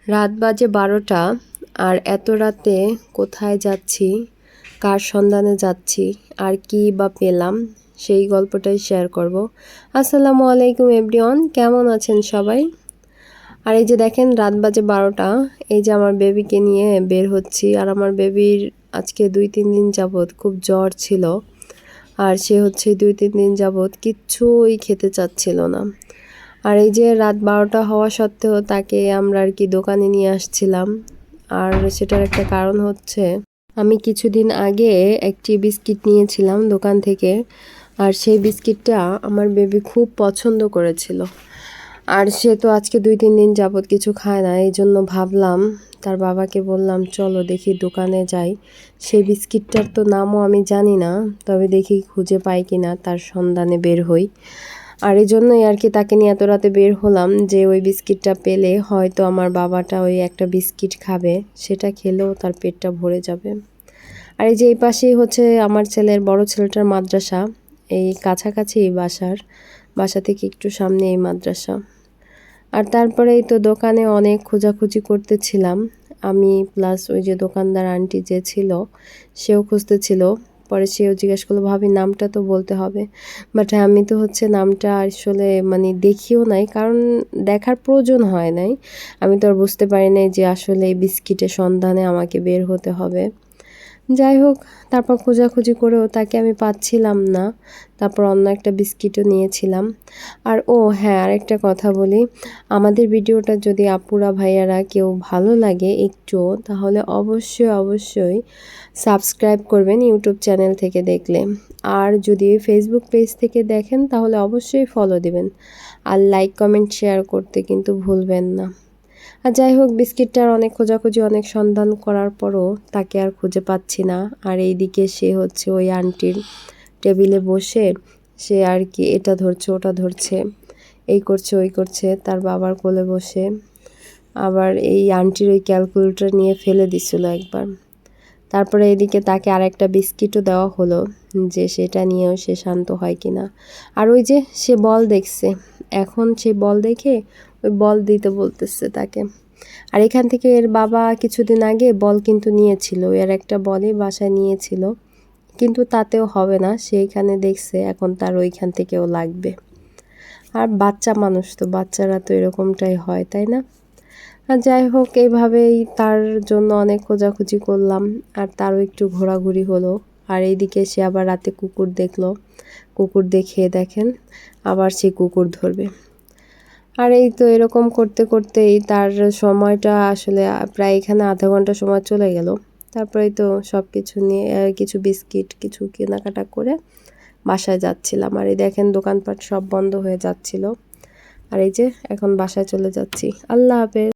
রাত বাজে 12টা। আর এত রাতে কোথায় যাচ্ছি, কার সন্ধানে যাচ্ছি, আর কি বা পেলাম, সেই গল্পটাই শেয়ার করব। আসসালামু আলাইকুম এভরিওয়ান, কেমন আছেন সবাই? আর এই যে দেখেন রাত বাজে 12টা, এই যে আমার বেবিকে নিয়ে বের হচ্ছি। আর আমার বেবির আজকে 2-3 দিন যাবৎ খুব জ্বর ছিল। আর সে হচ্ছে 2-3 দিন যাবৎ কিচ্ছুই খেতে চাচ্ছিল না। আর এই যে রাত 12টা হওয়া সত্ত্বেও তাকে আমরা আর কি দোকানে নিয়ে আসছিলাম। আর সেটার একটা কারণ হচ্ছে আমি কিছুদিন আগে একটি বিস্কিট নিয়েছিলাম দোকান থেকে। আর সেই বিস্কিটটা আমার বেবি খুব পছন্দ করেছিল। আর সে তো আজকে 2-3 দিন যাবৎ কিছু খায় না, এই জন্য ভাবলাম তার বাবাকে বললাম চলো দেখি দোকানে যাই। সেই বিস্কিটটার তো নামও আমি জানি না, তবে দেখি খুঁজে পাই কিনা, তার সন্ধানে বের হই। আর এই জন্যই আর কি তাকে নিয়ে এত রাতে বের হলাম, যে ওই বিস্কিটটা পেলে হয়তো আমার বাবাটা ওই একটা বিস্কিট খাবে, সেটা খেলেও তার পেটটা ভরে যাবে। আর এই যে এই পাশেই হচ্ছে আমার বড় ছেলেটার মাদ্রাসা, এই কাছাকাছি বাসা থেকে একটু সামনে এই মাদ্রাসা। আর তারপরেই তো দোকানে অনেক খোঁজাখুঁজি করতেছিলাম আমি, প্লাস ওই যে দোকানদার আন্টি যে ছিল সেও খুঁজতেছিল। পরে সেও জিজ্ঞেস করলো, ভাবি নামটা তো বলতে হবে। বাট আমি তো হচ্ছে নামটা আসলে মানে দেখিও নাই, কারণ দেখার প্রয়োজন হয় নাই। আমি তো আর বুঝতে পারি নাই যে আসলে এই বিস্কিটের সন্ধানে আমাকে বের হতে হবে। যাই হোক, তারপর খোঁজাখুঁজি করেও তাকে আমি পাচ্ছিলাম না। তারপর অন্য একটা বিস্কিটও নিয়েছিলাম। আর ও হ্যাঁ, আরেকটা কথা বলি, আমাদের ভিডিওটা যদি আপুরা ভাইয়ারা কেউ ভালো লাগে একটু, তাহলে অবশ্যই সাবস্ক্রাইব করবেন ইউটিউব চ্যানেল থেকে দেখলে। আর যদি ফেসবুক পেজ থেকে দেখেন তাহলে অবশ্যই ফলো দিবেন। আর লাইক কমেন্ট শেয়ার করতে কিন্তু ভুলবেন না। আর যাই হোক, বিস্কিটটার অনেক খোঁজাখুঁজি, অনেক সন্ধান করার পরও তাকে আর খুঁজে পাচ্ছি না। আর এইদিকে সে হচ্ছে ওই আন্টির টেবিলে বসে সে আর কি এটা ধরছে ওটা ধরছে, এই করছে ওই করছে, তার বাবার কোলে বসে। আবার এই আন্টির ওই ক্যালকুলেটর নিয়ে ফেলে দিছিল একবার। তারপরে এদিকে তাকে আরেকটা বিস্কিটও দেওয়া হলো, যে সেটা নিয়েও সে শান্ত হয় কিনা। আর ওই যে সে বল দেখছে, এখন সে বল দেখে ওই বল দিতে বলতেছে তাকে। আর এখান থেকে এর বাবা কিছুদিন আগে বল কিন্তু নিয়েছিল, এর একটা বলই বাসায় নিয়েছিল, কিন্তু তাতেও হবে না। সে এখানে দেখছে এখন তার ওইখান থেকেও লাগবে। আর বাচ্চা মানুষ তো, বাচ্চারা তো এরকমটাই হয়, তাই না? আর যাই হোক, এইভাবেই তার জন্য অনেক খোঁজাখুঁজি করলাম। আর তারও একটু ঘোরাঘুরি হলো। আর এইদিকে সে আবার রাতে কুকুর দেখলো, কুকুর দেখে দেখেন আবার সে কুকুর ধরবে। আর এই তো এরকম করতে করতেই তার সময়টা আসলে প্রায় এখানে আধা ঘন্টা সময় চলে গেল। তারপরেই তো সব কিছু নিয়ে কিছু বিস্কিট কিছু কেনাকাটা করে বাসায় যাচ্ছিলাম। আর এই দেখেন দোকানপাট সব বন্ধ হয়ে যাচ্ছিল। আর এই যে এখন বাসায় চলে যাচ্ছি। আল্লাহ হাফেজ।